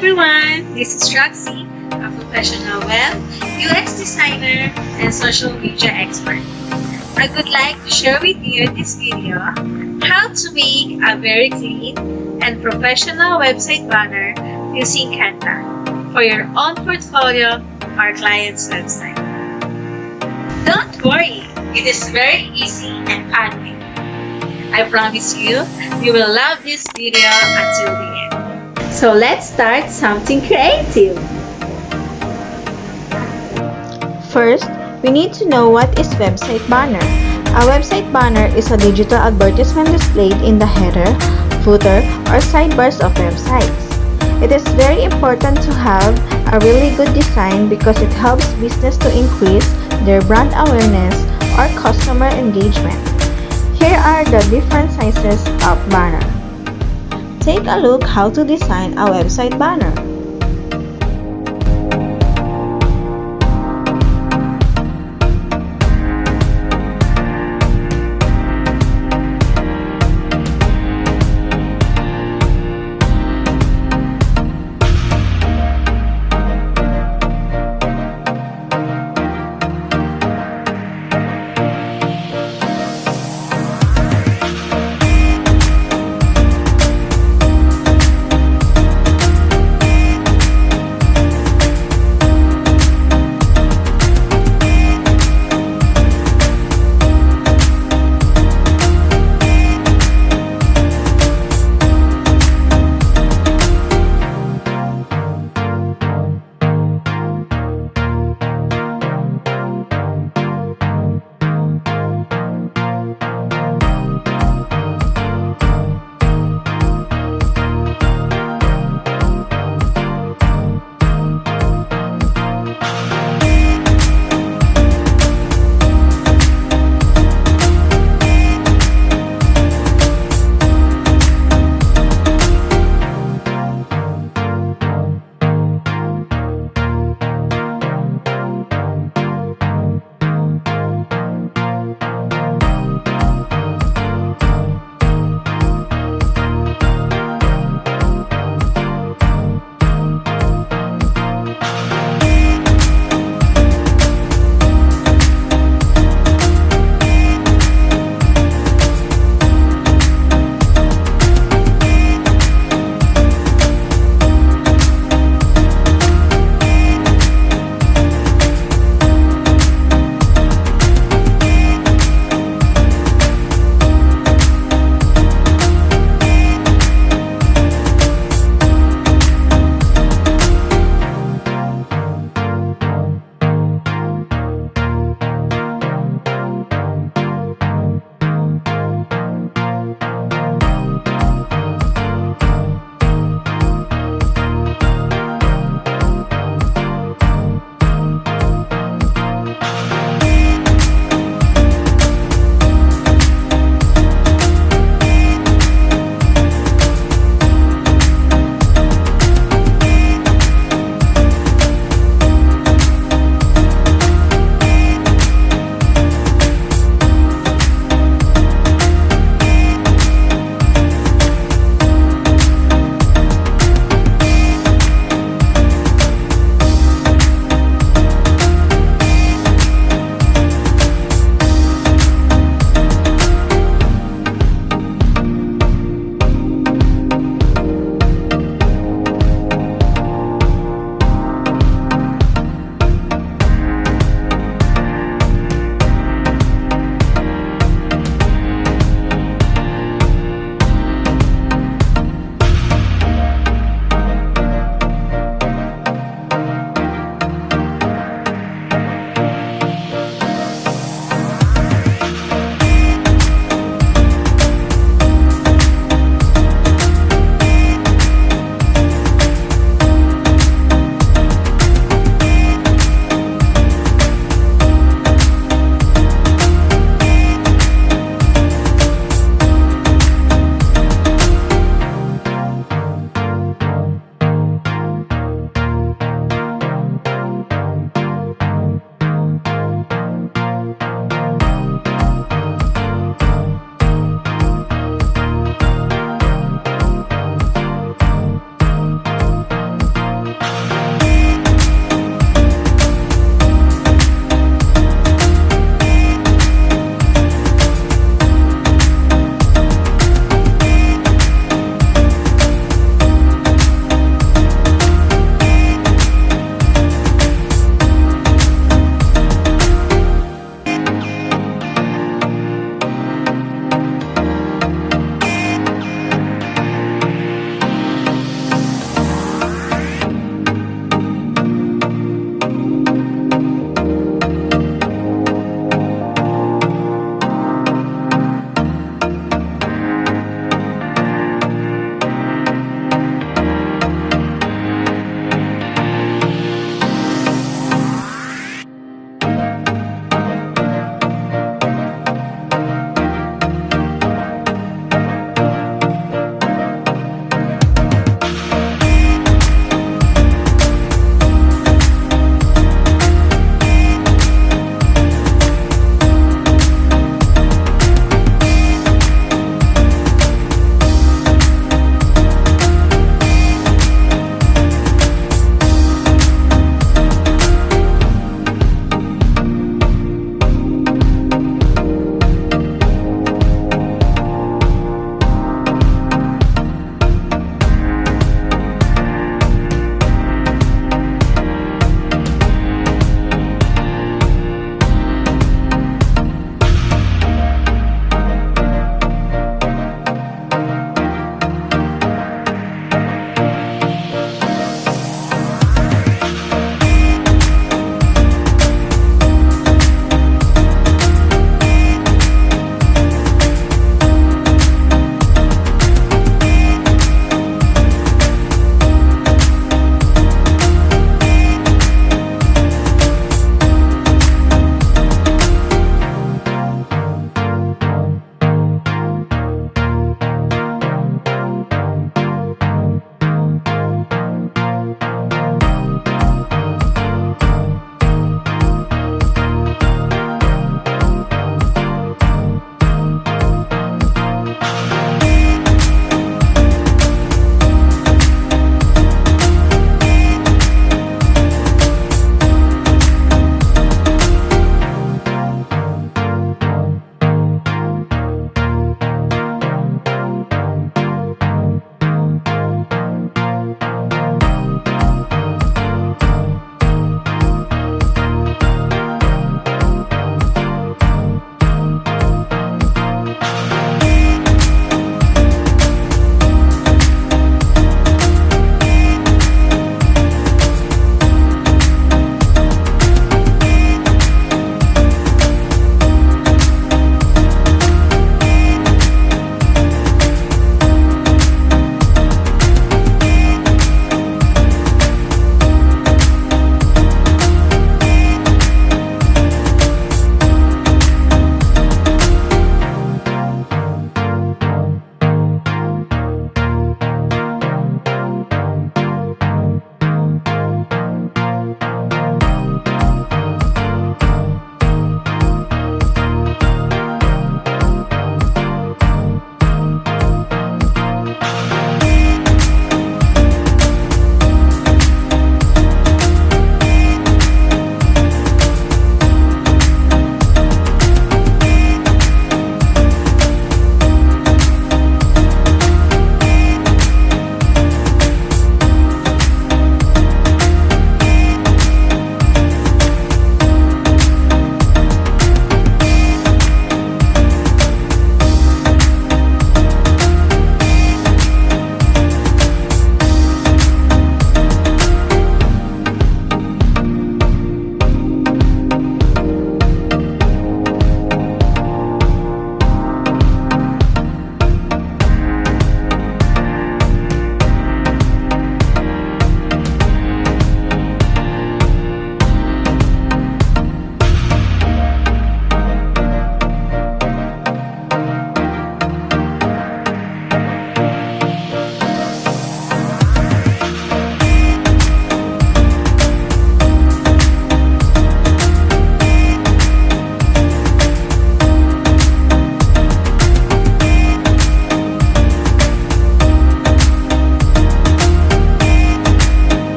everyone, this is Roxy, a professional web, UX designer, and social media expert. I would like to share with you in this video how to make a very clean and professional website banner using Canva for your own portfolio or client's website. Don't worry, it is very easy and fun. I promise you, you will love this video until the end. So let's start something creative. First, we need to know what is website banner. A website banner is a digital advertisement displayed in the header, footer, or sidebars of websites. It is very important to have a really good design because it helps business to increase their brand awareness or customer engagement. Here are the different sizes of banner. Take a look how to design a website banner.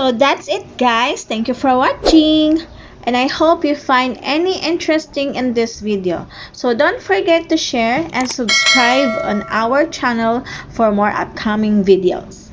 So that's it, guys. Thank you for watching. And I hope you find any interesting in this video. So don't forget to share and subscribe on our channel for more upcoming videos.